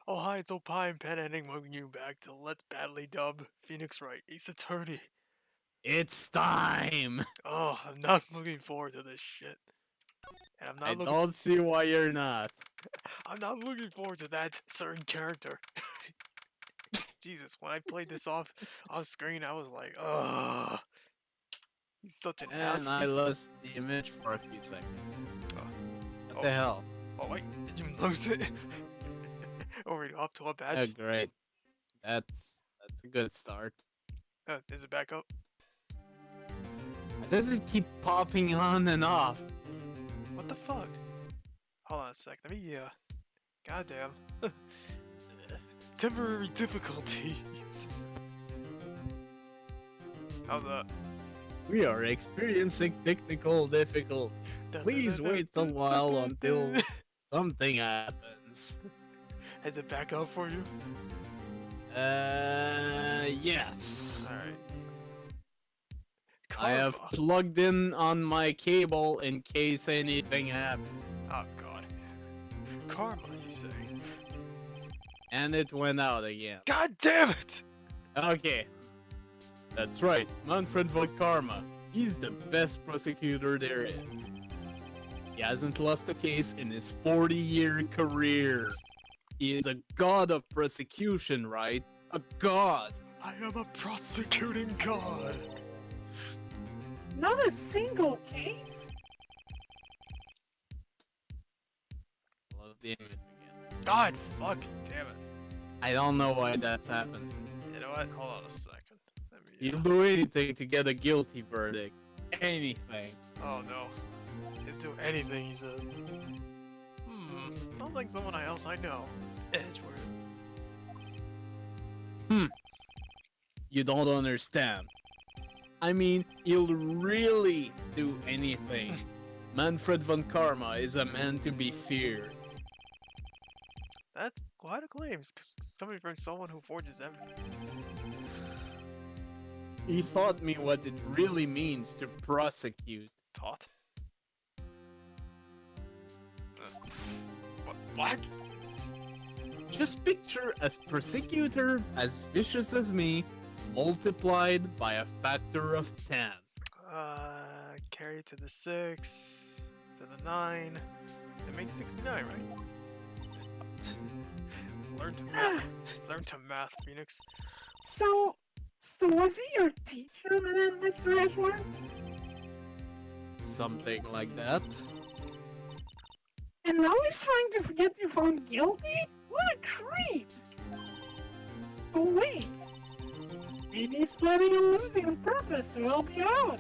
Oh hi, it's Opie and PanAnning welcoming you back to Let's Badly Dub Phoenix Wright, Ace Attorney. It's time! Oh, I'm not looking forward to this shit. And I don't see why you're not. I'm not looking forward to that certain character. Jesus, when I played this off screen, I was like, ugh. He's such an And ass. I lost the image for a few seconds. What the hell? Oh wait, did you lose it? Or up to a bad Oh, great. That's a good start. Is it back up? Why does it keep popping on and off? What the fuck? Hold on a sec, let me, goddamn. Temporary difficulties. How's that? We are experiencing technical difficulty. Please wait a while until something happens. Has it back up for you? Yes. Alright. I have plugged in on my cable in case anything happens. Oh god. Karma, you say? And it went out again. God damn it! Okay. That's right, Manfred von Karma. He's the best prosecutor there is. He hasn't lost a case in his 40-year career. He is a god of prosecution, right? A god! I am a prosecuting god! Not a single case? Lost the image again. God fucking damn it. I don't know why that's happened. You know what? Hold on a second. Let me, He'll do anything to get a guilty verdict. Anything. Oh no. He'll do anything, he said. Sounds like someone else I know. Edgeworth. You don't understand. I mean, he'll really do anything. Manfred von Karma is a man to be feared. That's quite a claim, coming from someone who forges evidence. He taught me what it really means to prosecute. Taught? What? Just picture a prosecutor as vicious as me, multiplied by a factor of 10. Carry to the 6, to the 9. That makes 69, right? Learn to math, Phoenix. So was he your teacher then, Mr. Edgeworth? Something like that. And now he's trying to get you found guilty? What a creep! Oh wait! Maybe he's planning on losing on purpose to help you out!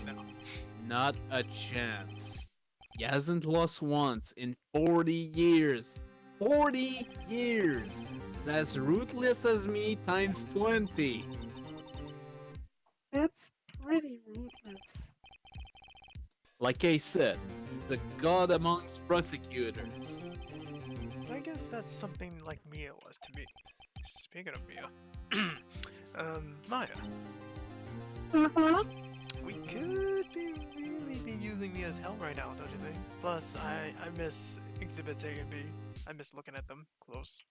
No. Not a chance. He hasn't lost once in 40 years. 40 years! He's as ruthless as me times 20. That's pretty ruthless. Like I said, he's a god amongst prosecutors. I guess that's something like Mia was to me. Speaking of Mia, Maya. Uh-huh. We could really be using Mia's help right now, don't you think? Plus, I miss Exhibits A and B. I miss looking at them close,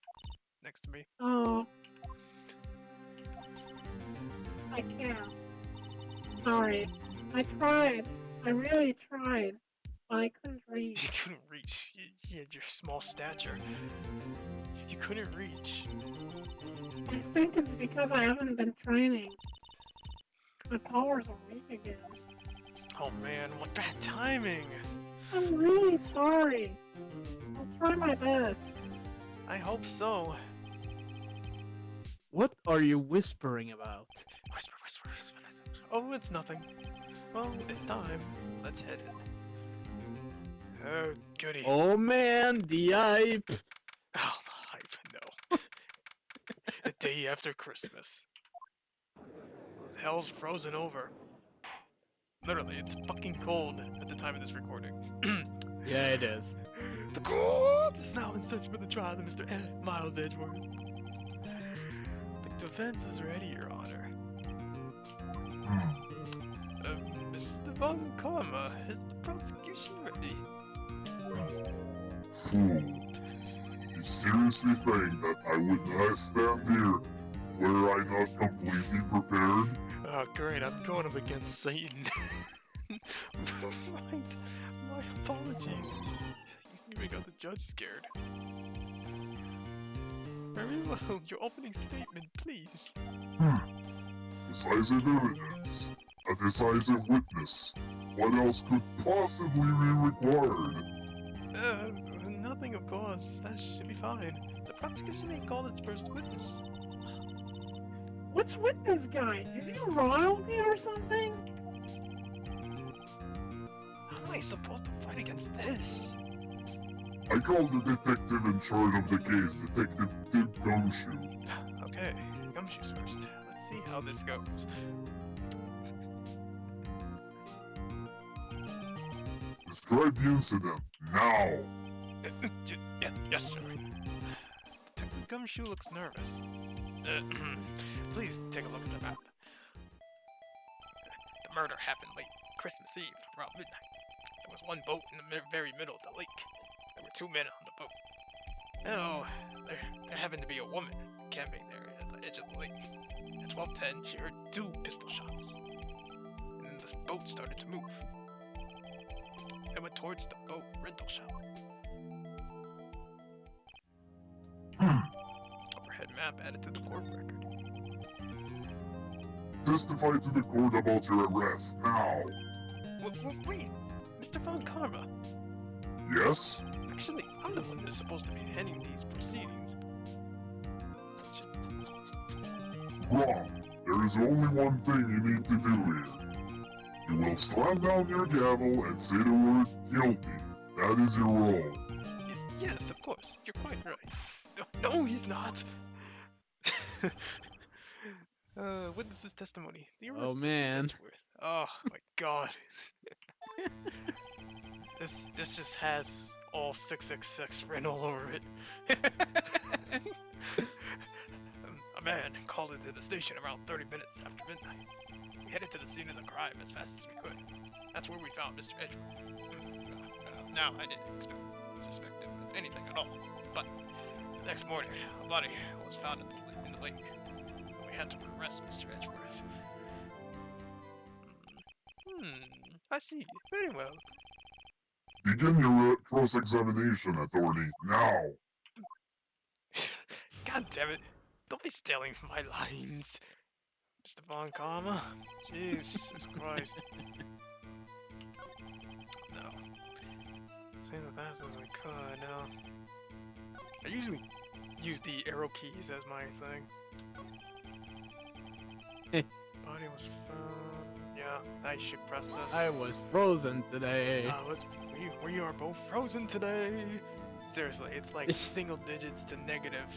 next to me. Oh. I can't. Sorry. I tried. I really tried. But I couldn't reach. You couldn't reach. You had your small stature. You couldn't reach. I think it's because I haven't been training. My powers are weak again. Oh man, what bad timing! I'm really sorry. I'll try my best. I hope so. What are you whispering about? Whisper, whisper, whisper. Oh, it's nothing. Well, it's time. Let's head in. Oh, goody. Oh man, the hype! Oh, the hype, no. The day after Christmas. Hell's frozen over. Literally, it's fucking cold at the time of this recording. Yeah, it is. The court is now in search for the trial of Mr. Miles Edgeworth. The defense is ready, Your Honor. Mr. Von Karma, is the prosecution ready? Fool. His seriously think that I would not stand here were I not completely prepared? Oh, great, I'm going up against Satan. Right, my apologies. You even got the judge scared. Very well, your opening statement, please. Decisive evidence. A decisive witness. What else could possibly be required? Nothing of course, that should be fine. The prosecution may call its first witness. What's with this guy? Is he royalty or something? How am I supposed to fight against this? I called the detective in charge of the case, Detective Tim Gumshoe. Okay, gumshoes first. Let's see how this goes. Describe the incident, now! Yes, sir. Detective Gumshoe looks nervous. Please take a look at the map. The murder happened late Christmas Eve, around midnight. There was one boat in the very middle of the lake. There were 2 men on the boat. Oh, there happened to be a woman camping there at the edge of the lake. At 12:10, she heard 2 pistol shots. And then the boat started to move. They went towards the boat rental shop. Overhead map added to the court record. Testify to the court about your arrest, now! Wait, Mr. Von Karma. Yes? Actually, I'm the one that's supposed to be heading these proceedings. Wrong. There is only one thing you need to do here. You will slam down your gavel and say the word guilty. That is your role. Yes, of course. You're quite right. No, he's not. Witness's testimony. The arrest Oh, of man. Edgeworth. Oh my god. This just has all 666 written all over it. A man called into the station around 30 minutes after midnight. We headed to the scene of the crime as fast as we could. That's where we found Mr. Edgeworth. Now, I didn't suspect him of anything at all, but the next morning, a body was found in the lake. We had to arrest Mr. Edgeworth. I see. Very well. Begin your cross-examination, attorney, now! God damn it. Don't be stealing my lines. Mr. Von Karma. Jesus Christ. No. Say the best as we could, no. I usually use the arrow keys as my thing. Body was found. Yeah, I should press this. I was frozen today. We are both frozen today. Seriously, it's like single digits to negative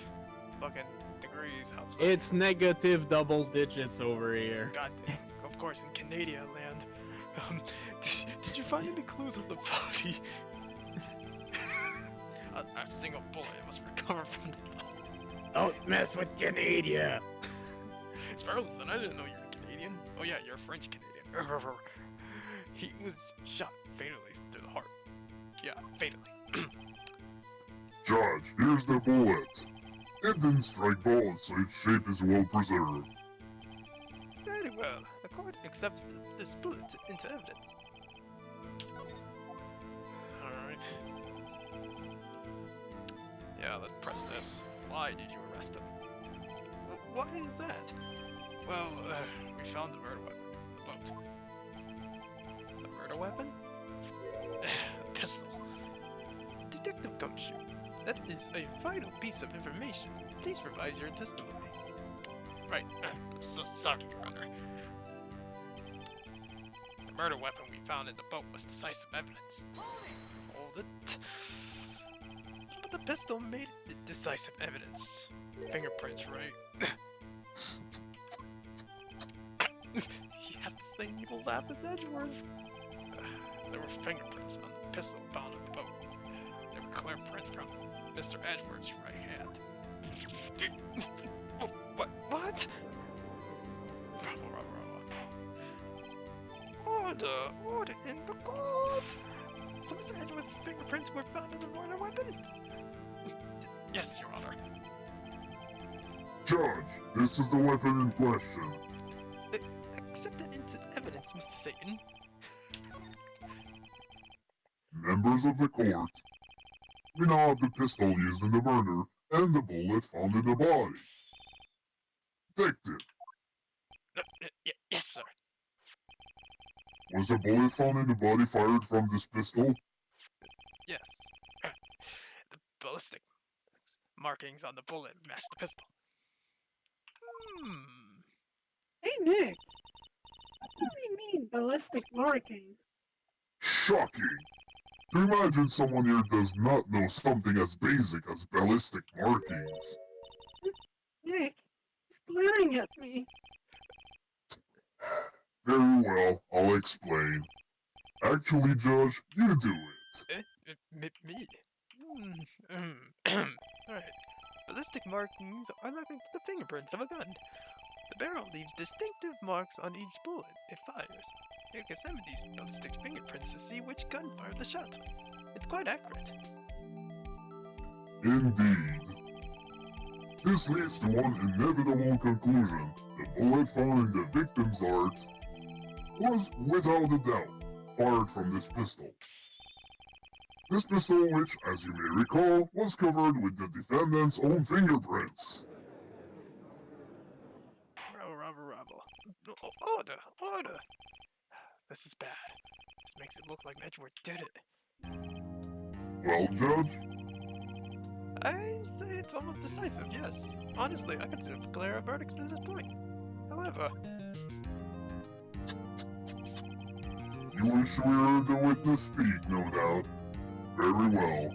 fucking degrees outside. It's negative double digits over here. God damn. Of course, in Canada land. Did you find any clues on the body? a single bullet was recovered from the body. Don't mess with Canada. It's frozen. I didn't know you were Canadian. Oh yeah, you're French Canadian. He was shot fatally through the heart. Yeah, fatally. Judge, here's the bullet. It didn't strike bullets, so its shape is well preserved. Very well. The court accepts this bullet into evidence. Alright. Yeah, let's press this. Why did you arrest him? Why is that? Well, we found the murder weapon. The boat. The murder weapon? A pistol. Detective Gumshoe, that is a vital piece of information. Please revise your testimony. Right. So sorry, Your Honor. The murder weapon we found in the boat was decisive evidence. Hold it. But the pistol made it decisive evidence. Fingerprints, right? He has the same evil laugh as Edgeworth. There were fingerprints on the pistol found in the boat. There were clear prints from Mr. Edgeworth's right hand. What? Order in the court! So Mr. Edgeworth's fingerprints were found in the murder weapon? Yes, Your Honor. Judge, this is the weapon in question. Accept it into evidence, Mr. Satan. Members of the court, we now have the pistol used in the murder and the bullet found in the body. Detective, Yes, sir. was the bullet found in the body fired from this pistol? Yes. The ballistic markings on the bullet match the pistol. Hey, Nick. What does he mean, ballistic markings? Shocking! To imagine someone here does not know something as basic as ballistic markings. Nick, he's glaring at me. Very well, I'll explain. Actually, Judge, you do it. Me? Alright. Ballistic markings are like the fingerprints of a gun. The barrel leaves distinctive marks on each bullet it fires. You can examine these ballistic fingerprints to see which gun fired the shot. It's quite accurate. Indeed. This leads to one inevitable conclusion. The bullet found in the victim's heart was, without a doubt, fired from this pistol. This pistol, which, as you may recall, was covered with the defendant's own fingerprints. Order! Order! This is bad. This makes it look like Edgeworth did it. Well, Judge, I say it's almost decisive, yes. Honestly, I could declare a verdict at this point. However, you wish we heard the witness speak, no doubt. Very well.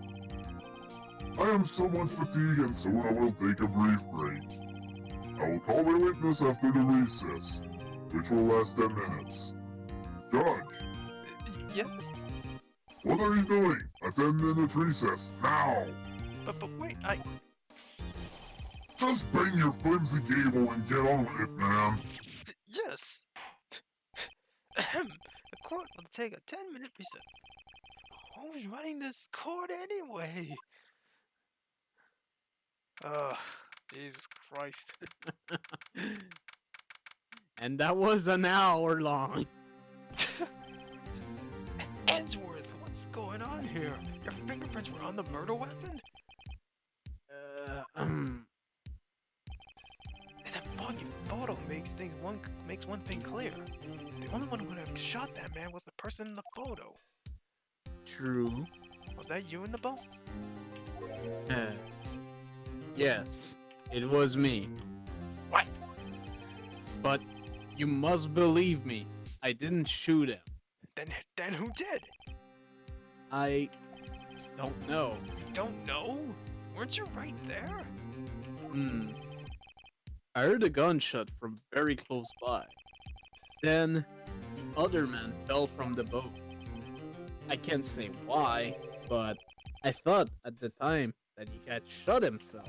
I am somewhat fatigued and soon I will take a brief break. I will call my witness after the recess, which will last 10 minutes. Judge, yes. what are you doing? A 10-minute recess, now! But wait, Just bang your flimsy gable and get on with it, man. yes. The court will take a 10-minute recess. Who's running this court anyway? Jesus Christ. And that was an hour long. Edgeworth, what's going on here? Your fingerprints were on the murder weapon? That foggy photo makes one thing clear. The only one who would have shot that man was the person in the photo. True. Was that you in the boat? Yes, it was me. What? But you must believe me, I didn't shoot him. Then who did? I don't know. You don't know? Weren't you right there? I heard a gunshot from very close by. Then, the other man fell from the boat. I can't say why, but I thought at the time that he had shot himself.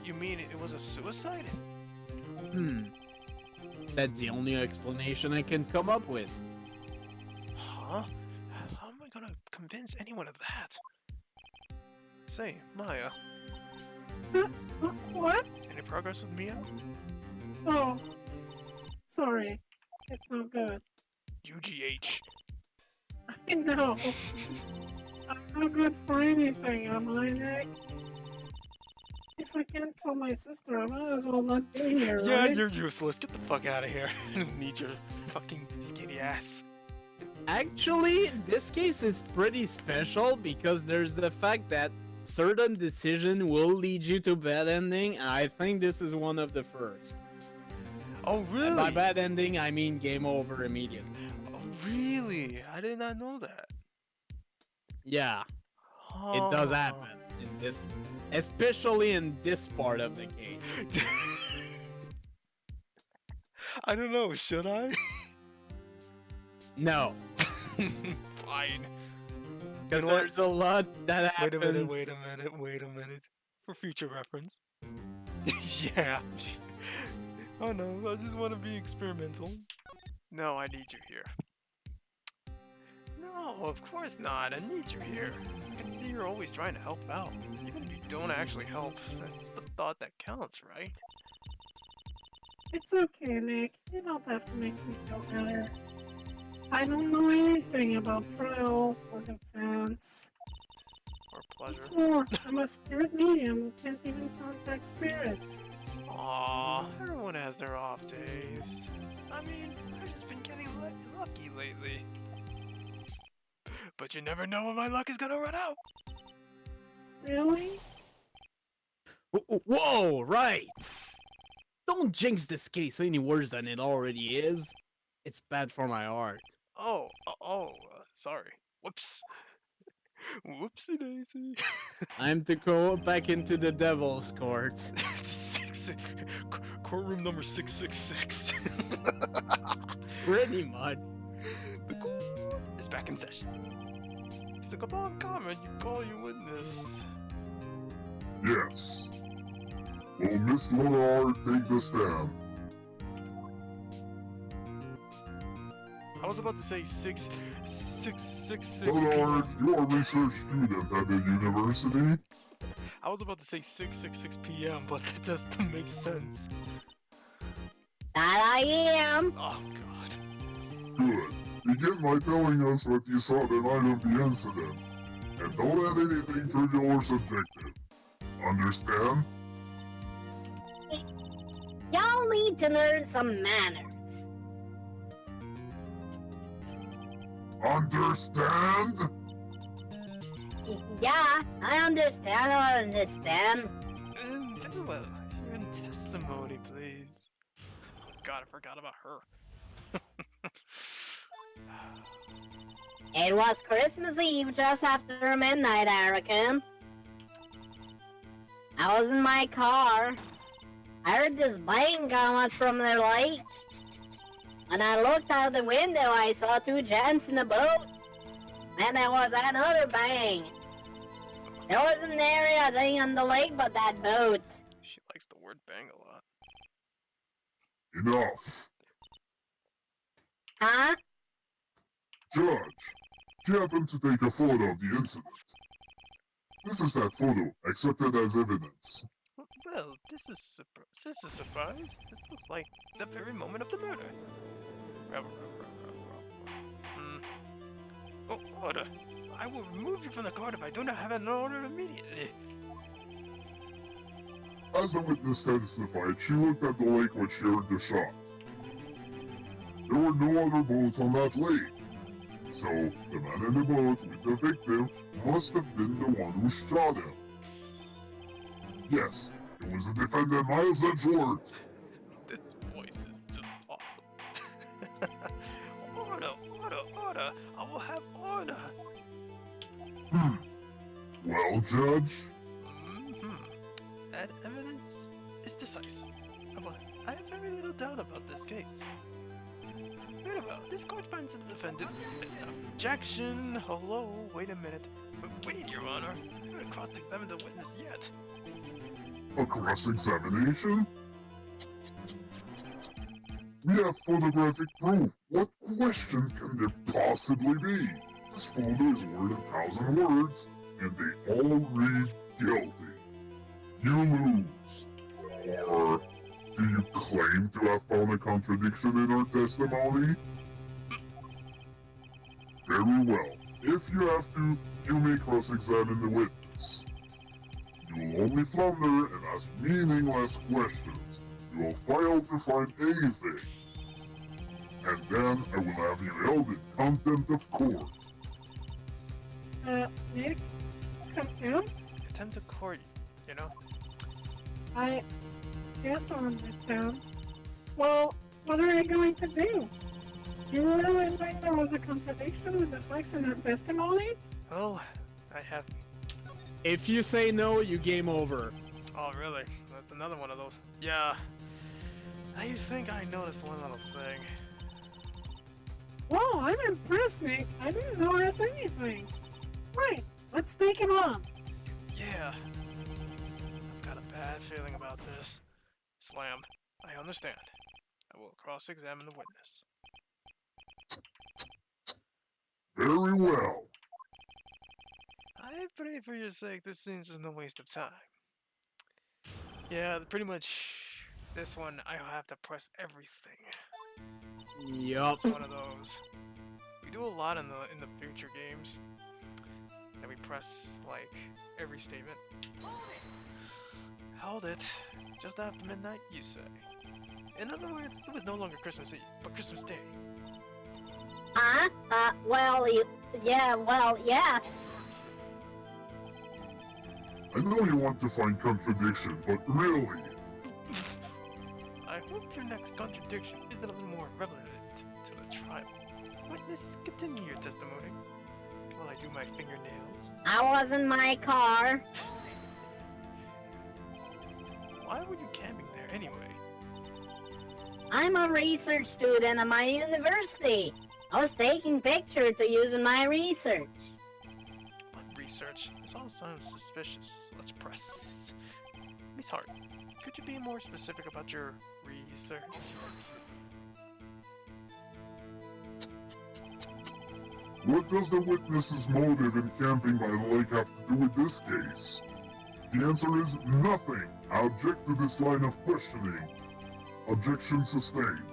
You mean it was a suicide? That's the only explanation I can come up with. Huh? How am I gonna convince anyone of that? Say, Maya, What? any progress with Mia? Oh, sorry. It's not good. UGH. I know. I'm not good for anything, am I, Nick? If I can't call my sister, I might as well not be here, Yeah, right? you're useless. Get the fuck out of here. I don't need your fucking skinny ass. Actually, this case is pretty special because there's the fact that certain decision will lead you to bad ending, and I think this is one of the first. Oh, really? And by bad ending, I mean game over immediately. Oh, really? I did not know that. Yeah, it does happen in this, especially in this part of the case. I don't know, should I? No, Fine. because know what? there's a lot that Wait a happens. minute. For future reference. Yeah. Oh no, I just want to be experimental. No, I need you here. No, of course not. I need you here. I can see you're always trying to help out. You're gonna be don't actually help. That's the thought that counts, right? It's okay, Nick. You don't have to make me feel better. I don't know anything about trials or defense. Or pleasure. What's more, I'm a spirit medium who can't even contact spirits. Aw, everyone has their off days. I mean, I've just been getting lucky lately. But you never know when my luck is gonna run out. Really? Whoa, right! Don't jinx this case any worse than it already is. It's bad for my art. Sorry. Whoops. Whoopsie daisy. I'm to go back into the devil's court. Courtroom number 666. Pretty much. The court is back in session. Mr. Kabon Common, you call your witness. Yes. Will Miss Leonard take the stand? I was about to say 666. Leonard, you are a research student at the university? I was about to say 666 p.m., but that doesn't make sense. That I am. Oh, God. Good. Begin by telling us what you saw the night of the incident. And don't add anything trivial or subjective. Understand? Y'all need to learn some manners. Understand? Yeah, I understand. Very well. You're in testimony, please. God, I forgot about her. It was Christmas Eve just after midnight, I reckon. I was in my car. I heard this bang come out from the lake. When I looked out the window, I saw two gents in a boat. Then there was another bang. There wasn't nary a thing on the lake but that boat. She likes the word bang a lot. Enough. Huh? Judge, do you happen to take a photo of the incident? This is that photo, accepted as evidence. Well, this is a surprise. This looks like the very moment of the murder. Oh, order! I will remove you from the court if I do not have an order immediately. As the witness testified, she looked at the lake when she heard the shot. There were no other boats on that lake. So, the man in the boat with the victim must have been the one who shot him. Yes, it was the defendant Miles Edgeworth. This voice is just awesome. Order! I will have order! Well, Judge? That evidence is decisive. But I have very little doubt about this case. Very well, this court finds the defendant. Objection! Hello, wait a minute. Wait, Your Honor. I haven't cross-examined the witness yet. A cross-examination? We have photographic proof. What question can there possibly be? This photo is worth 1,000 words, and they all read guilty. You lose. Or do you claim to have found a contradiction in her testimony? Very well. If you have to, you may cross-examine the witness. You will only flounder and ask meaningless questions. You will fail to find anything. And then I will have you held in contempt of court. Nick? Contempt? Contempt of court, you know? I guess I understand. Well, what are you going to do? You really think there was a contradiction with the facts in her testimony? Well, I have... If you say no, you game over. Oh, really? That's another one of those. Yeah. I think I noticed one little thing. Whoa, I'm impressed, Nick. I didn't notice anything. Right, let's take him on. Yeah. I've got a bad feeling about this. Slam. I understand. I will cross-examine the witness. Very well. I pray for your sake this seems no waste of time. Yeah, pretty much this one I have to press everything. Yup. It's one of those. We do a lot in the future games. And we press like every statement. Hold it. Just after midnight, you say. In other words, it was no longer Christmas Eve, but Christmas Day. Huh? Well, yeah, well, yes. I know you want to find contradiction, but really, I hope your next contradiction is a little more relevant to the trial. Witness, continue your testimony while I do my fingernails. I was in my car. Why were you camping there anyway? I'm a research student at my university. I was taking pictures to use in my research. What research? This all sounds suspicious. Let's press. Miss Hart, could you be more specific about your research? what does the witness's motive in camping by the lake have to do with this case? The answer is nothing. I object to this line of questioning. Objection sustained.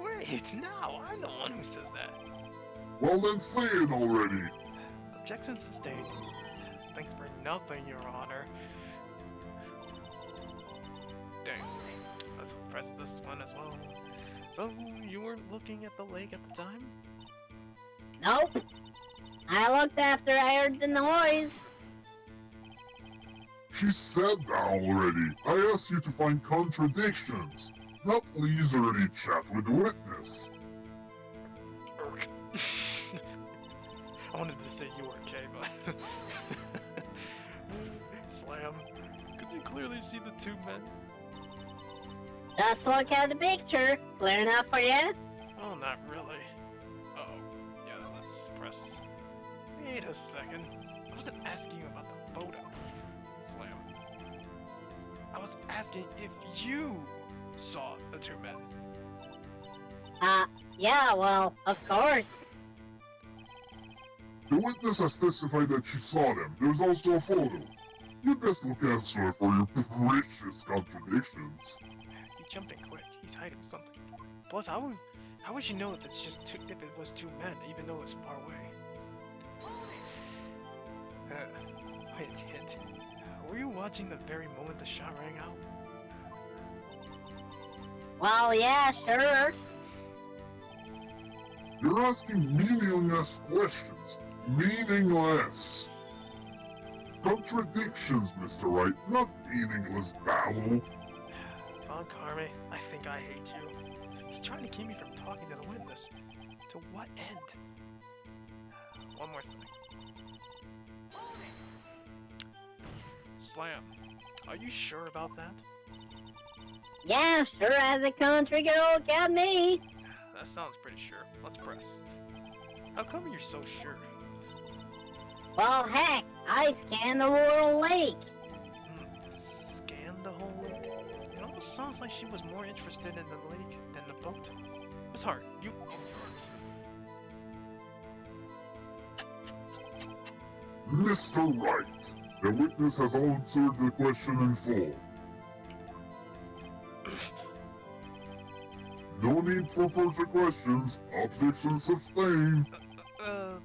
Wait, no, I'm the one who says that. Well then say it already. Objection sustained. Thanks for nothing, Your Honor. Dang. Let's press this one as well. So, you weren't looking at the lake at the time? Nope. I looked after I heard the noise. She said that already. I asked you to find contradictions, not leisurely chat with the witness. I wanted to say you were okay, but... Slam, could you clearly see the two men? Just look at the picture. Clear enough for you? Well, not really. Uh-oh. Yeah, let's press... Wait a second. I wasn't asking you about the photo. Slam. I was asking if you saw the two men. Yeah, well, of course. The witness has testified that she saw them. There's also a photo. You'd best look elsewhere for your precious contradictions. He jumped in quick. He's hiding something. Plus, how would you know if it's just if it was two men, even though it's far away? Wait, hint. Were you watching the very moment the shot rang out? Well, yeah, sure. You're asking meaningless questions. Meaningless. Contradictions, Mr. Wright, not meaningless babble. Von Carme, I think I hate you. He's trying to keep me from talking to the witness. To what end? One more thing. Slam, are you sure about that? Yeah, sure as a country girl got me. That sounds pretty sure. Let's press. How come you're so sure? Well, heck, I scanned the whole lake. Scan the whole lake? It almost sounds like she was more interested in the lake than the boat. Miss Hart, you... Mr. Wright, the witness has answered the question in full. No need for further questions. Objection sustained.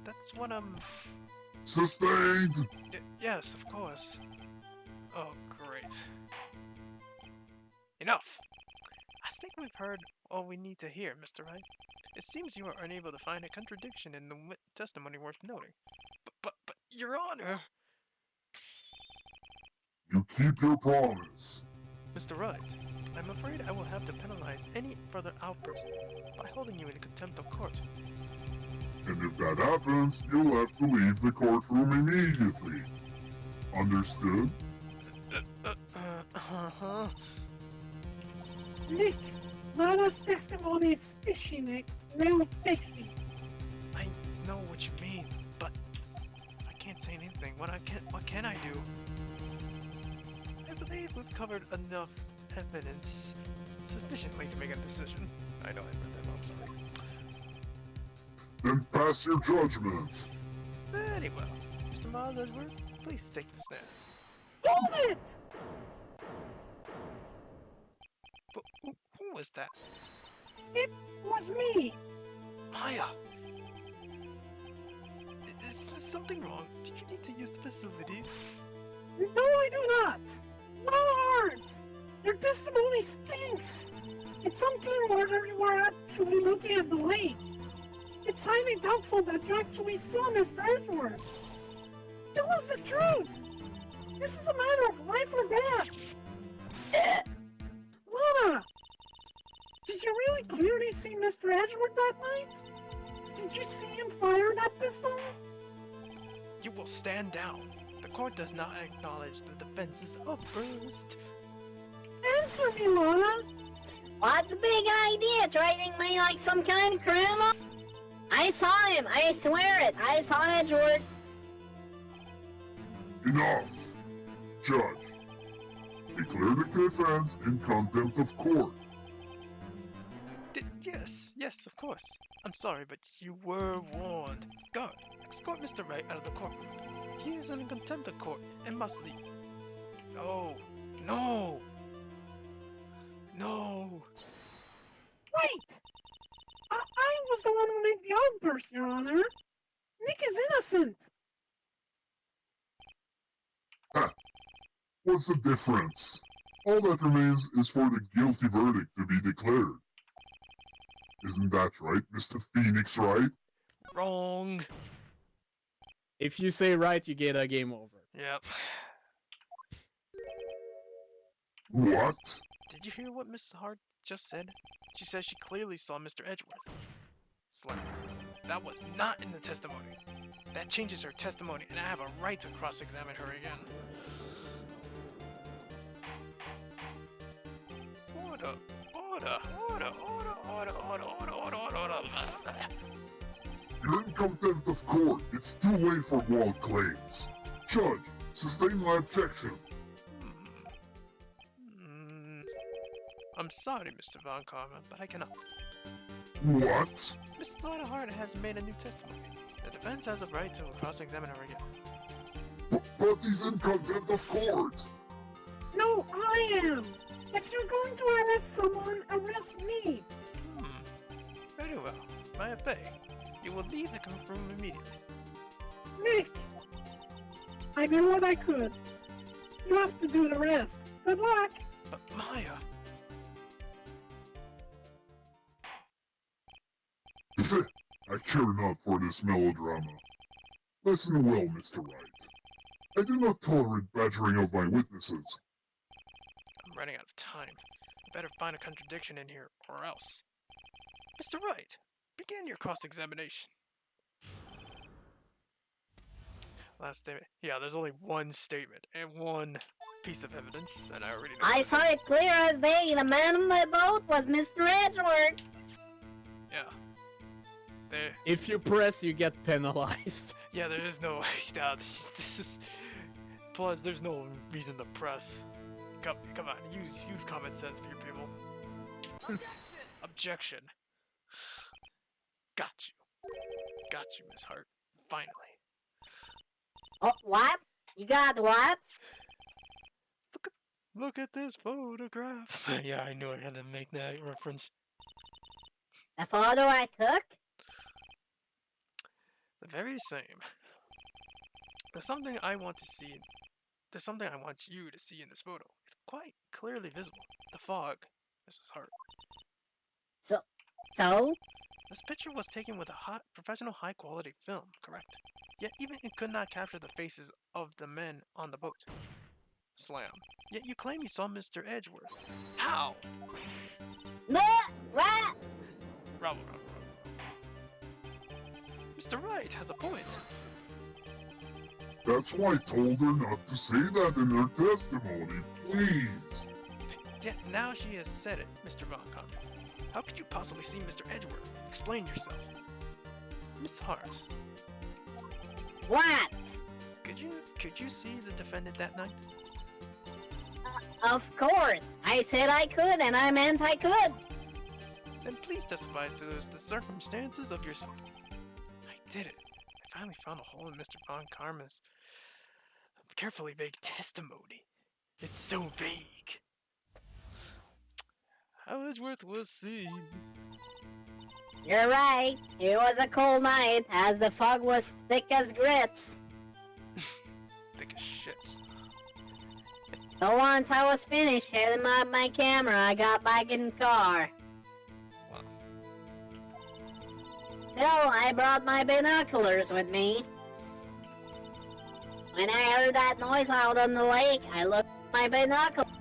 That's what I'm... Sustained! Yes, of course. Oh, great. Enough! I think we've heard all we need to hear, Mr. Wright. It seems you are unable to find a contradiction in the testimony worth noting. But, Your Honor! You keep your promise. Mr. Wright, I'm afraid I will have to penalize any further outburst by holding you in contempt of court. And if that happens, you'll have to leave the courtroom immediately. Understood? Uh-huh. Nick, Lala's testimony is fishy, Nick. Real fishy. I know what you mean, but I can't say anything. What can I do? I believe we've covered enough evidence sufficiently to make a decision. I know I read that wrong, sorry. Then pass your judgment. Very well. Mr. Miles Edgeworth, please take the stand. Hold it! But who was that? It was me! Maya! Is something wrong? Did you need to use the facilities? No, I do not! No heart! Your testimony stinks! It's unclear whether you were actually looking at the lake. It's highly doubtful that you actually saw Mr. Edgeworth. Tell us the truth! This is a matter of life or death! Lana! Did you really clearly see Mr. Edgeworth that night? Did you see him fire that pistol? You will stand down. The court does not acknowledge the defense's outburst. Answer me, Lana! What's the big idea? Treating me like some kind of criminal? I saw him. I swear it. I saw Edgeworth. Enough! Judge, declare the defense in contempt of court. Yes, of course. I'm sorry, but you were warned. Guard, escort Mr. Wright out of the courtroom. He is in contempt of court and must leave. No. Wait! I was the one who made the outburst, Your Honor. Nick is innocent. What's the difference? All that remains is for the guilty verdict to be declared. Isn't that right, Mr. Phoenix Wright? Wrong. If you say right, you get a game over. Yep. What? Did you hear what Miss Hart just said? She says she clearly saw Mr. Edgeworth. Slam. That was not in the testimony. That changes her testimony, and I have a right to cross-examine her again. Order. You're in contempt of court. It's too late for wild claims. Judge, sustain my objection. I'm sorry, Mr. Von Karma, but I cannot. What? Miss Lana Hart has made a new testimony. The defense has a right to cross-examine her again. But he's in contempt of court. No, I am. If you're going to arrest someone, arrest me. Very well. Maya Fey, you will leave the courtroom immediately. Nick! I did what I could. You have to do the rest. Good luck. But Maya... I care not for this melodrama. Listen well, Mr. Wright. I do not tolerate badgering of my witnesses. I'm running out of time. I better find a contradiction in here, or else. Mr. Wright, begin your cross-examination. Last statement. Yeah, there's only one statement and one piece of evidence, and I already know. I saw it clear as day. The man on the boat was Mr. Edgeworth. Yeah. There. If you press, you get penalized. Yeah, there is no. Yeah, this is. Plus, there's no reason to press. Come on, use common sense for your people. Objection. Got you, Miss Hart. Finally. Oh, what? You got what? Look at this photograph. Yeah, I knew I had to make that reference. The photo I took? The very same. There's something I want to see. There's something I want you to see in this photo. It's quite clearly visible. The fog, Mrs. Hart. So? This picture was taken with a professional high-quality film, correct? Yet even it could not capture the faces of the men on the boat. Slam. Yet you claim you saw Mr. Edgeworth. How? What? Bravo. Mr. Wright has a point. That's why I told her not to say that in her testimony, please. Yet now she has said it, Mr. Von Karma. How could you possibly see Mr. Edgeworth? Explain yourself. Miss Hart. What? Could you see the defendant that night? Of course. I said I could, and I meant I could. Then please testify to the circumstances of your sight. I did it. I finally found a hole in Mr. Von Karma's carefully vague testimony. It's so vague. How Edgeworth was seen. You're right. It was a cold night, as the fog was thick as grits. Thick as shit. So once I was finished setting up my camera, I got back in the car. Wow. Still, I brought my binoculars with me. When I heard that noise out on the lake, I looked at my binoculars.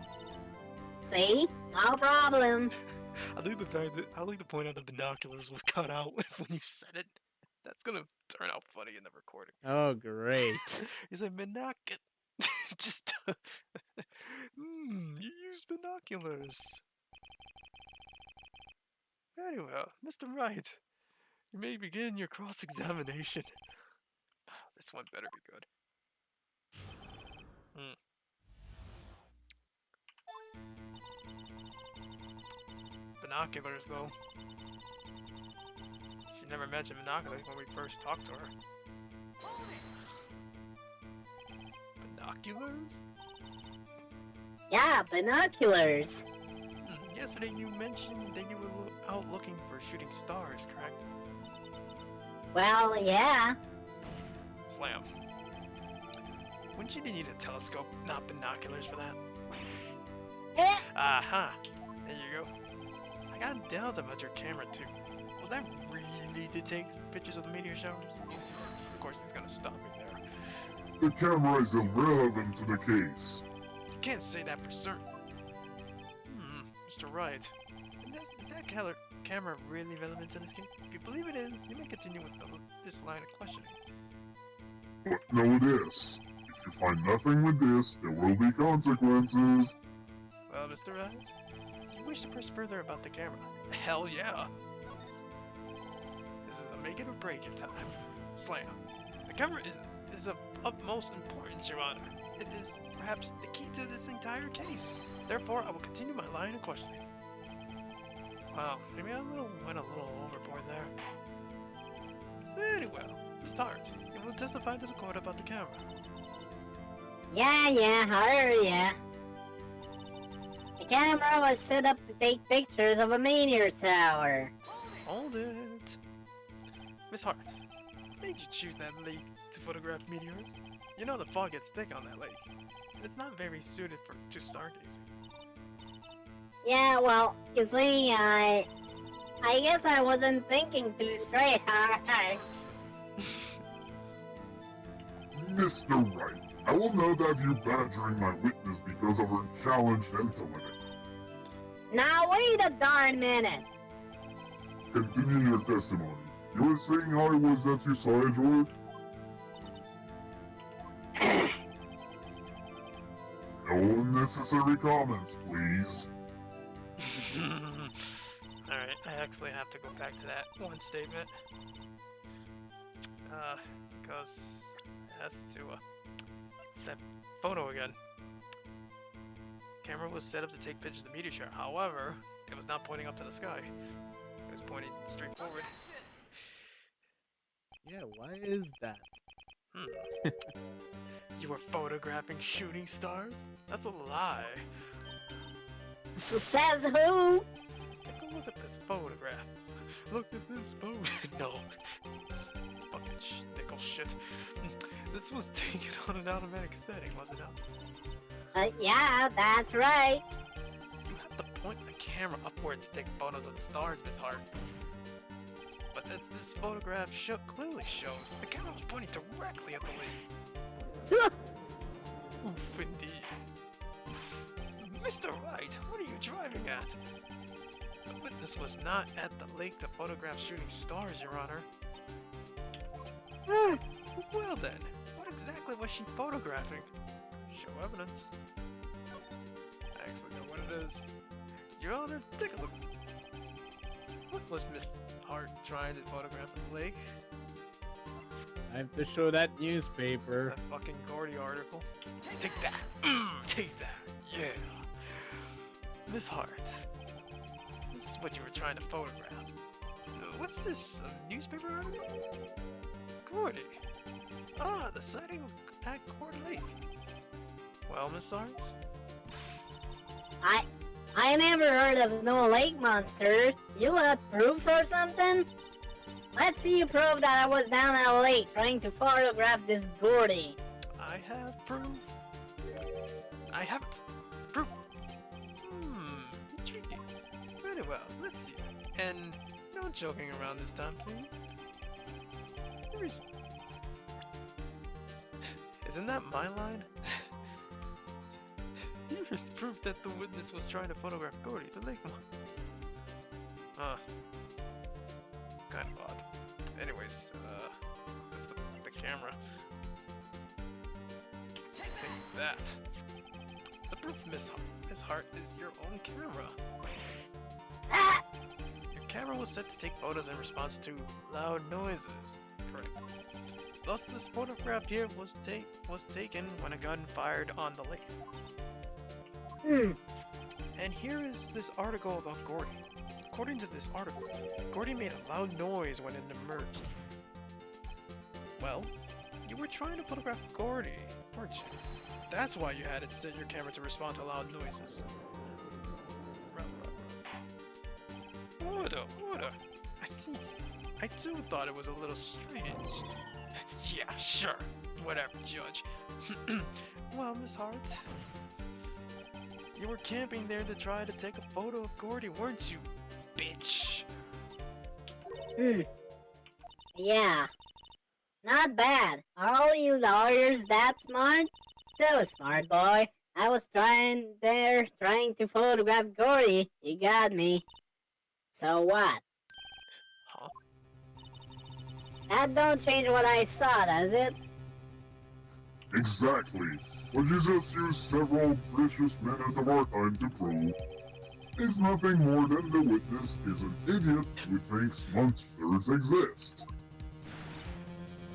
See? No problem. I like the fact that I like to point out the binoculars was cut out when you said it. That's gonna turn out funny in the recording. Oh, great. He's like binocular. Just you used binoculars. Very well, Mr. Wright. You may begin your cross-examination. This one better be good. Binoculars, though. She never mentioned binoculars when we first talked to her. Binoculars? Yeah, binoculars. Yesterday you mentioned that you were out looking for shooting stars, correct? Well, yeah. Slam. Wouldn't you need a telescope, not binoculars for that? Eh. Aha! There you go. I got doubts about your camera too. Was that really to take pictures of the meteor showers? Of course he's gonna stop me there. The camera is irrelevant to the case. You can't say that for certain. Mr. Wright. Is that camera really relevant to this case? If you believe it is, you may continue with this line of questioning. But know this. If you find nothing with this, there will be consequences. Well, Mr. Wright, do you wish to press further about the camera? Hell yeah! This is a make it or break it time. Slam. The camera is of utmost importance, Your Honor. It is perhaps the key to this entire case. Therefore, I will continue my line of questioning. Wow, maybe I went a little overboard there. Very well. Start. You will testify to the court about the camera. Yeah, hurry. The camera was set up to take pictures of a meteor tower. Hold it. Miss Hart, what made you choose that lake to photograph meteors? You know the fog gets thick on that lake, and it's not very suited to stargazing. Yeah, well, you see, I guess I wasn't thinking too straight, Mr. Wright, I will not have you badgering my witness because of her challenged intellect. Now wait a darn minute. Continue your testimony. You were saying how it was that you saw Edgeworth? No unnecessary comments, please. Alright, I actually have to go back to that one statement. Because it has to, it's that photo again. Camera was set up to take pictures of the meteor shower. However, it was not pointing up to the sky. It was pointing straight forward. Yeah, why is that? You were photographing shooting stars? That's a lie. Says who? Take a look at this photograph. Look at this photo. No. This fucking nickel shit. This was taken on an automatic setting, was it not? Yeah, that's right. You have to point the camera upwards to take photos of the stars, Miss Hart. But as this photograph clearly shows, the camera was pointing directly at the lake. Oof, indeed. Mr. Wright, what are you driving at? The witness was not at the lake to photograph shooting stars, Your Honor. Well then, what exactly was she photographing? Show evidence. I actually know what it is. Your Honor, take a look at this. What was Miss Hart trying to photograph at the lake? I have to show that newspaper. That fucking Gordy article. Take that! Take that! Yeah! Miss Hart, this is what you were trying to photograph. What's this, a newspaper article? Gordy. Ah, the sighting at Court Lake. Well, Miss Arms? I never heard of no lake monster. You got proof or something? Let's see you prove that I was down at a lake trying to photograph this Gordy. I have proof. I have it. Proof. Intriguing. Very well, let's see. And no joking around this time, please. Isn't that my line? Here is proof that the witness was trying to photograph Gordy, the lake one. Kind of odd. Anyways, that's the camera. Take that. The proof, Miss Hart, is your own camera. Ah! Your camera was set to take photos in response to loud noises. Correct. Thus, this photograph here was taken when a gun fired on the lake. And here is this article about Gordy. According to this article, Gordy made a loud noise when it emerged. Well, you were trying to photograph Gordy, weren't you? That's why you had it set your camera to respond to loud noises. Order. I see. I too thought it was a little strange. Yeah, sure. Whatever, Judge. Well, Miss Hart, you were camping there to try to take a photo of Gordy, weren't you, bitch? Yeah. Not bad. Are all you lawyers that smart? So smart, boy. I was trying to photograph Gordy. You got me. So what? Huh? That don't change what I saw, does it? Exactly. What you just used several precious minutes of our time to prove is nothing more than the witness is an idiot who thinks monsters exist.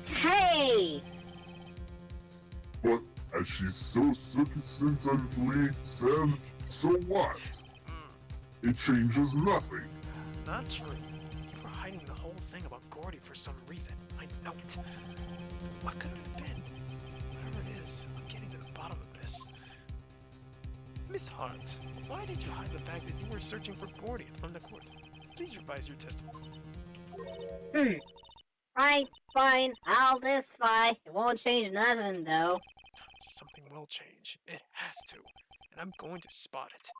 Hey! But as she so succinctly said, so what? It changes nothing. Not true. You were hiding the whole thing about Gordy for some reason. I know it. What could it have been? Whatever it is, I'm getting to the bottom of this. Miss Hart, why did you hide the fact that you were searching for Gordy from the court? Please revise your testimony. Right, fine, I'll testify. It won't change nothing, though. Something will change. It has to. And I'm going to spot it.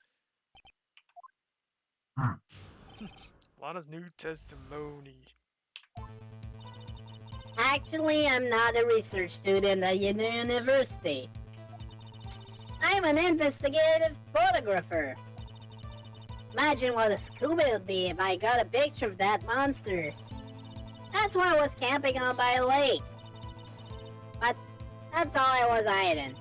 Lana's new testimony. Actually, I'm not a research student at university. I'm an investigative photographer. Imagine what a scoop it would be if I got a picture of that monster. That's why I was camping on by a lake. But that's all I was hiding.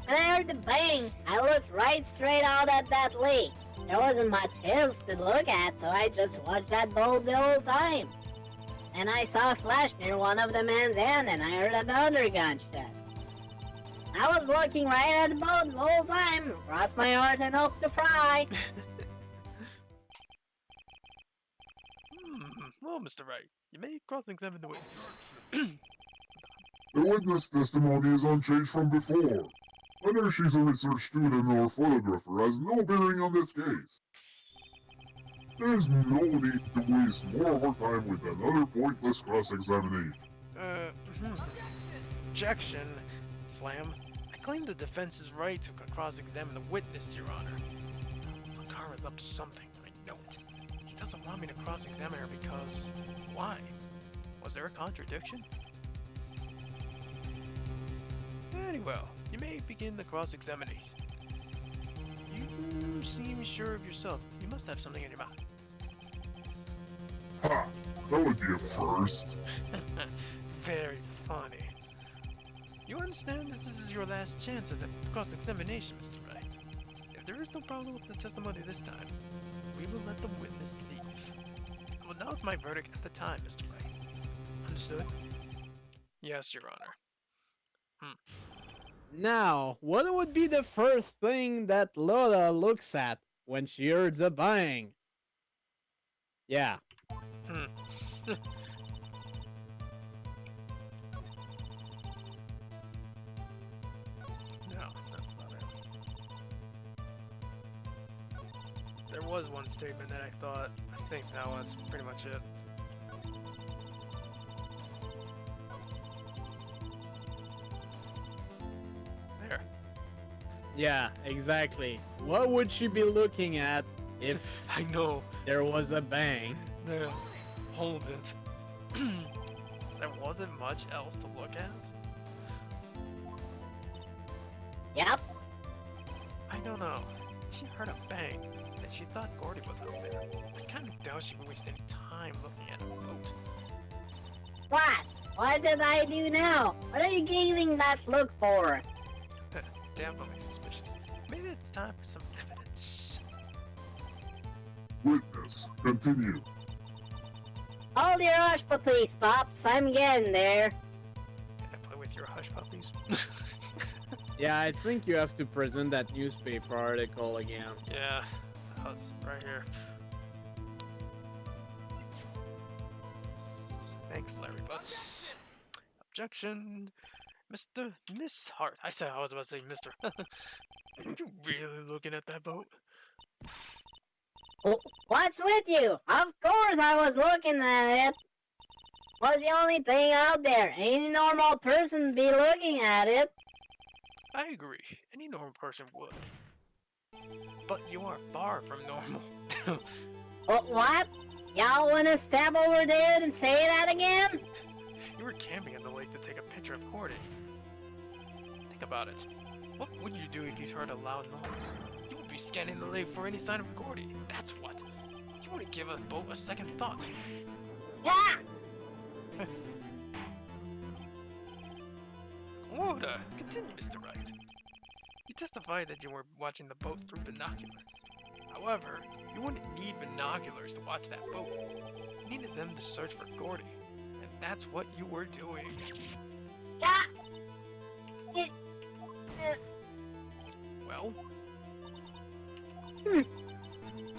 When I heard the bang, I looked right straight out at that lake. There wasn't much else to look at, so I just watched that boat the whole time. And I saw a flash near one of the men's hand, and I heard another gunshot. I was looking right at the boat the whole time, crossed my heart and hoped to fry. Well, Mr. Wright, you may cross-examine the witness. The witness testimony is unchanged from before. Whether she's a research student or photographer has no bearing on this case. There is no need to waste more of our time with another pointless cross-examination. Objection, Slam. I claim the defense's right to cross-examine the witness, Your Honor. Fakara's up to something, I know it. He doesn't want me to cross-examine her because... Why? Was there a contradiction? Very well. You may begin the cross-examination. You seem sure of yourself. You must have something in your mouth. Ha! That would be a first. Very funny. You understand that this is your last chance at the cross-examination, Mr. Wright. If there is no problem with the testimony this time, we will let the witness leave. Well, that was my verdict at the time, Mr. Wright. Understood? Yes, Your Honor. Now, what would be the first thing that Lola looks at when she hears a bang? Yeah. there was one statement that I think that was pretty much it. There. Yeah, exactly. What would she be looking at if I know. there was a bang? There. Hold it. There wasn't much else to look at? Yep. I don't know. She heard a bang, and she thought Gordy was out there. I kinda doubt she would waste any time looking at a boat. What? What did I do now? What are you giving that look for? Definitely suspicious. Maybe it's time for some evidence. Witness, continue. Hold your hush, please, Pops. I'm getting there. Can I play with your hush puppies? Yeah, I think you have to present that newspaper article again. Yeah, that was right here. Thanks, Larry Butts. Objection, Miss Hart. I was about to say Mr. Are you really looking at that boat? What's with you? Of course I was looking at it. Was the only thing out there. Any normal person be looking at it. I agree. Any normal person would. But you are far from normal. What? Y'all wanna step over there and say that again? You were camping at the lake to take a picture of Gordy. Think about it. What would you do if you heard a loud noise? You would be scanning the lake for any sign of Gordy. That's what. You wouldn't give a boat a second thought. Yeah! Order! Continue, Mr. Wright. You testified that you were watching the boat through binoculars. However, you wouldn't need binoculars to watch that boat. You needed them to search for Gordy. And that's what you were doing. Yeah! Well,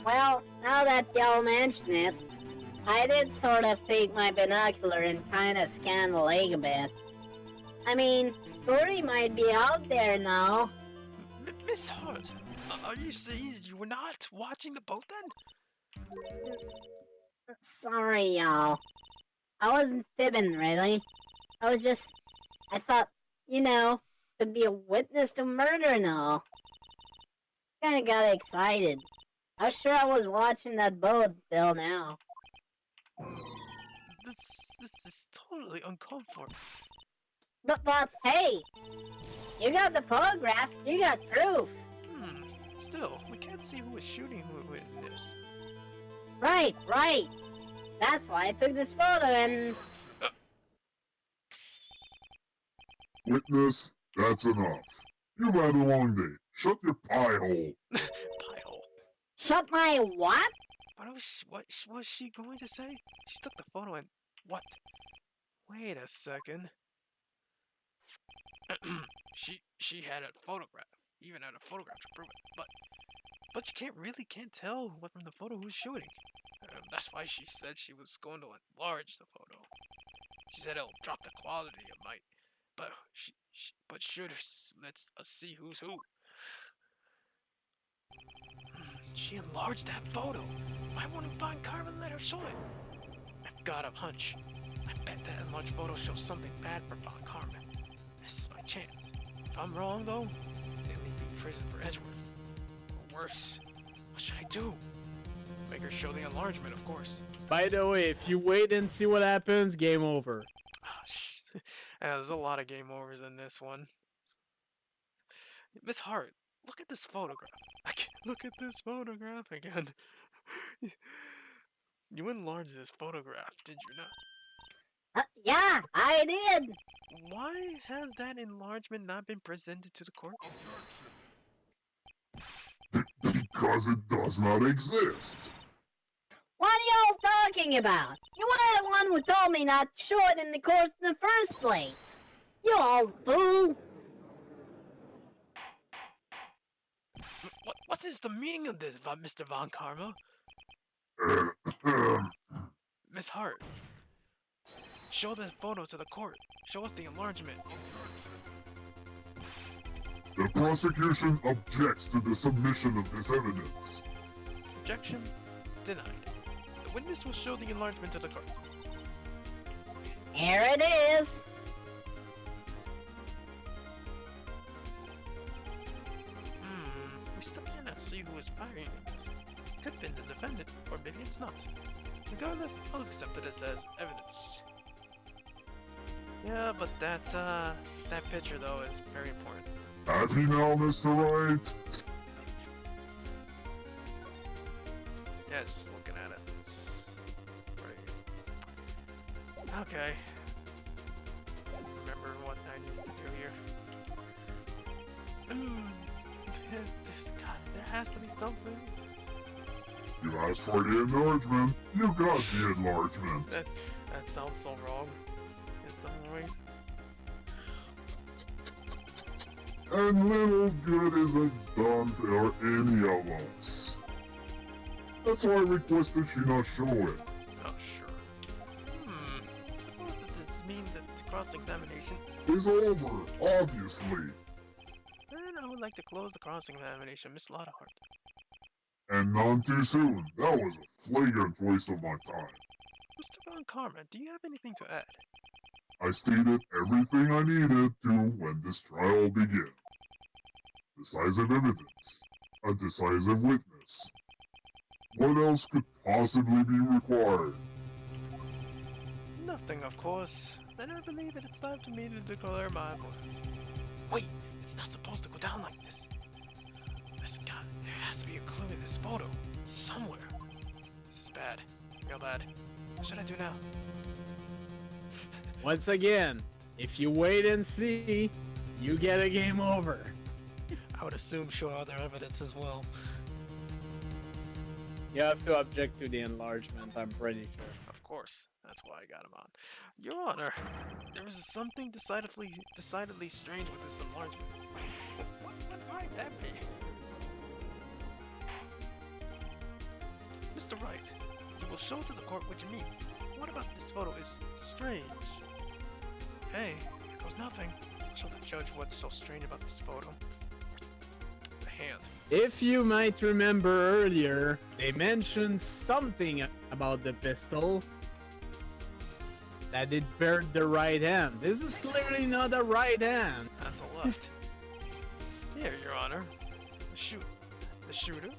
Well, now that y'all mention it, I did sort of take my binocular and kinda scan the lake a bit. I mean, Gordy might be out there now. Miss Hart, are you saying you were not watching the boat then? Sorry, y'all. I wasn't fibbing, really. I thought, could be a witness to murder and all. Kinda got excited. I was sure I was watching that boat till now. This is totally uncomfortable. But hey! You got the photograph, you got proof. Still, we can't see who was shooting who in this. Right. That's why I took this photo and... Witness, that's enough. You've had a long day. Shut your pie hole. Pie hole. Shut my what? What was she going to say? She took the photo and... What? Wait a second. she had a photograph. Even had a photograph to prove it. But you can't tell what from the photo who's shooting. That's why she said she was going to enlarge the photo. She said it'll drop the quality, it might. But should let's see who's who. She enlarged that photo. Why wouldn't Von Carmen let her show it? I've got a hunch. I bet that enlarged photo shows something bad for Von Carmen. This is my chance. If I'm wrong, though, they'll leave me in prison for Edgeworth. Or worse. What should I do? Make her show the enlargement, of course. By the way, if you wait and see what happens, game over. Yeah, there's a lot of game overs in this one. Miss Hart, look at this photograph. Look at this photograph again. You enlarged this photograph, did you not? Yeah, I did. Why has that enlargement not been presented to the court? Because it does not exist. What are y'all talking about? You were the one who told me not to show it in the course in the first place. You old fool. What is the meaning of this, Mr. Von Karma? Miss Hart, show the photo to the court. Show us the enlargement. The prosecution objects to the submission of this evidence. Objection denied. The witness will show the enlargement of the cart. Here it is. We still cannot see who is firing at this. It could have been the defendant, or maybe it's not. Regardless, I'll accept it as evidence. Yeah, but that picture though is very important. Happy now, Mr. Wright? Yeah, just looking at it. It's pretty... Okay. Remember what I need to do here. There has to be something. You asked for the enlargement. You got the enlargement. That sounds so wrong. In some ways. And little good isn't done for any of us. That's why I requested she not show it. Not sure. Suppose that this means that the cross-examination... It's over, obviously. Then I would like to close the cross-examination, Miss Loudheart. And none too soon. That was a flagrant waste of my time. Mr. Von Karma, do you have anything to add? I stated everything I needed to when this trial began. Decisive evidence. A decisive witness. What else could possibly be required? Nothing, of course. Then I believe it's time for me to declare my verdict. Wait, it's not supposed to go down like this. God, there has to be a clue in this photo. Somewhere. This is bad. Real bad. What should I do now? Once again, if you wait and see, you get a game over. I would assume show other evidence as well. You have to object to the enlargement, I'm pretty sure. Of course. That's why I got him on. Your Honor, there is something decidedly strange with this enlargement. What might that be? Mr. Wright, you will show to the court what you mean. What about this photo is strange? Hey, here goes nothing. Show the judge what's so strange about this photo. The hand. If you might remember earlier, they mentioned something about the pistol. That it bared the right hand. This is clearly not a right hand. That's a left. Here, Your Honor. The shooter?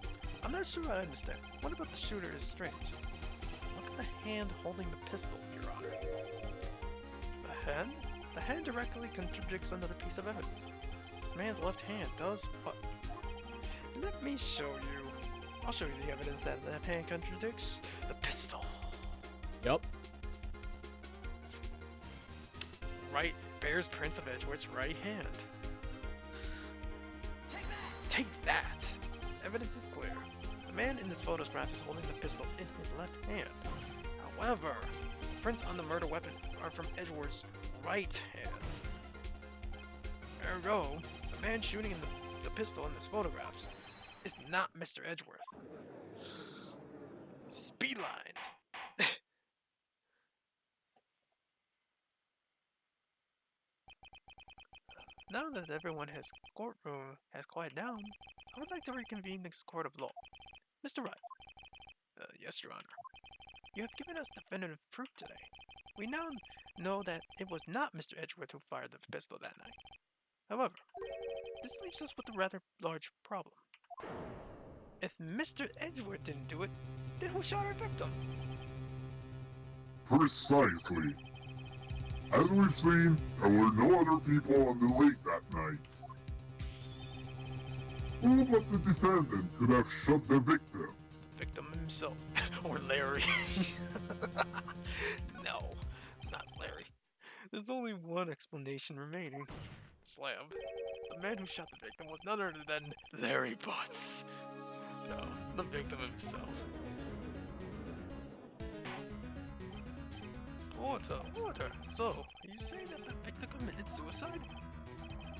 I'm not sure I understand. What about the shooter is strange? Look at the hand holding the pistol, Your Honor. The hand? The hand directly contradicts another piece of evidence. This man's left hand does what? Let me show you. I'll show you the evidence that left hand contradicts the pistol. Yep. Wright bears prints of Edgeworth's right hand. Take that! Evidence is clear. The man in this photograph is holding the pistol in his left hand. However, the prints on the murder weapon are from Edgeworth's right hand. Ergo, the man shooting in the pistol in this photograph is not Mr. Edgeworth. Speed lines! Now that everyone in his courtroom has quieted down, I would like to reconvene this court of law. Mr. Wright. Yes, Your Honor. You have given us definitive proof today. We now know that it was not Mr. Edgeworth who fired the pistol that night. However, this leaves us with a rather large problem. If Mr. Edgeworth didn't do it, then who shot our victim? Precisely. As we've seen, there were no other people on the lake that night. Who but the defendant could have shot the victim? Victim himself. Or Larry. No, not Larry. There's only one explanation remaining. Slam. The man who shot the victim was none other than Larry Butts. No, the victim himself. Order. So, you say that the victim committed suicide?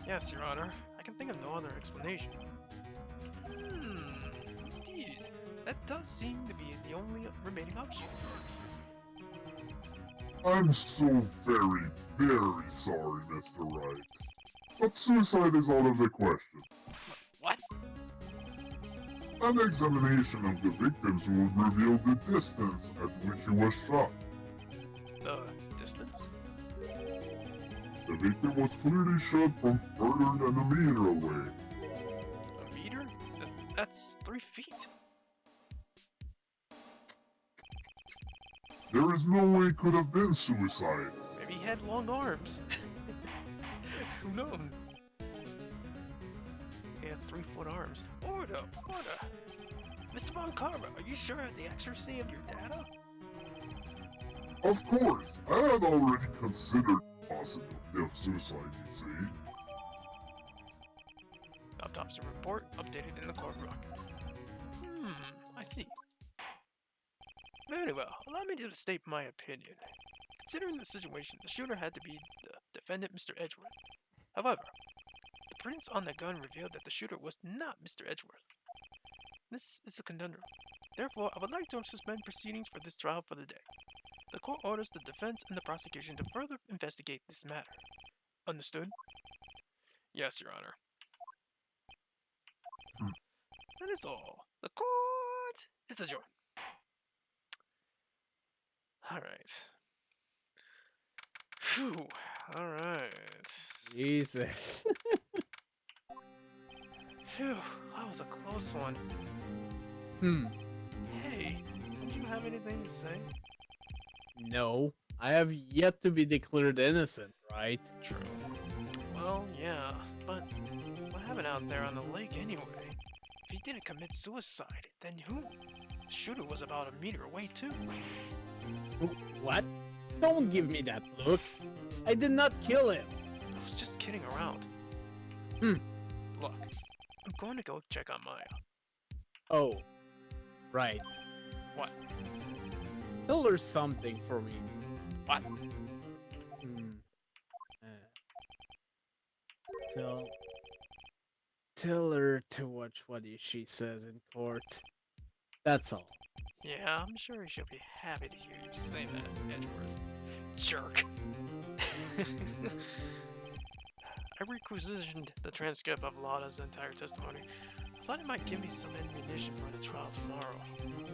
Yes, Your Honor. I can think of no other explanation. Indeed. That does seem to be the only remaining option. I'm so very, very sorry, Mr. Wright. But suicide is out of the question. What? An examination of the victims would reveal the distance at which he was shot. The distance? The victim was clearly shot from further than a meter away. A meter? That's 3 feet. There is no way it could have been suicide. Maybe he had long arms. Who knows? He had 3-foot arms. Order! Mr. Von Karma, are you sure of the accuracy of your data? Of course, I had already considered the possibility of suicide, you see. Autopsy report updated in the court book. I see. Very well, allow me to state my opinion. Considering the situation, the shooter had to be the defendant, Mr. Edgeworth. However, the prints on the gun revealed that the shooter was not Mr. Edgeworth. This is a conundrum. Therefore, I would like to suspend proceedings for this trial for the day. The court orders the defense and the prosecution to further investigate this matter. Understood? Yes, Your Honor. That is all. The court is adjourned. Alright. Phew. Alright. Jesus. Phew. That was a close one. Hey, don't you have anything to say? No, I have yet to be declared innocent, right? True. Well, yeah, but what happened out there on the lake anyway? If he didn't commit suicide, then who? The shooter was about a meter away too. What? Don't give me that look. I did not kill him. I was just kidding around. Look, I'm going to go check on Maya. Oh, right. What? Tell her something for me. What? Tell her to watch what she says in court. That's all. Yeah, I'm sure she'll be happy to hear you say that, Edgeworth. Jerk. I requisitioned the transcript of Lada's entire testimony. I thought it might give me some ammunition for the trial tomorrow.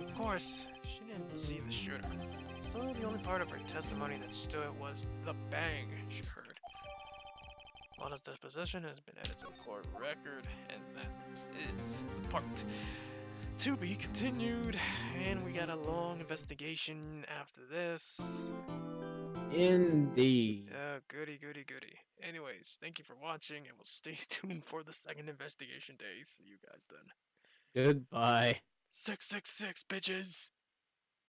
Of course, she didn't see the shooter, so the only part of her testimony that stood was the bang she heard. Lada's disposition has been added to the court record, and that is the part to be continued. And we got a long investigation after this. Indeed. Goody. Anyways, thank you for watching, and we'll stay tuned for the second investigation day. See you guys then. Goodbye. 666, bitches!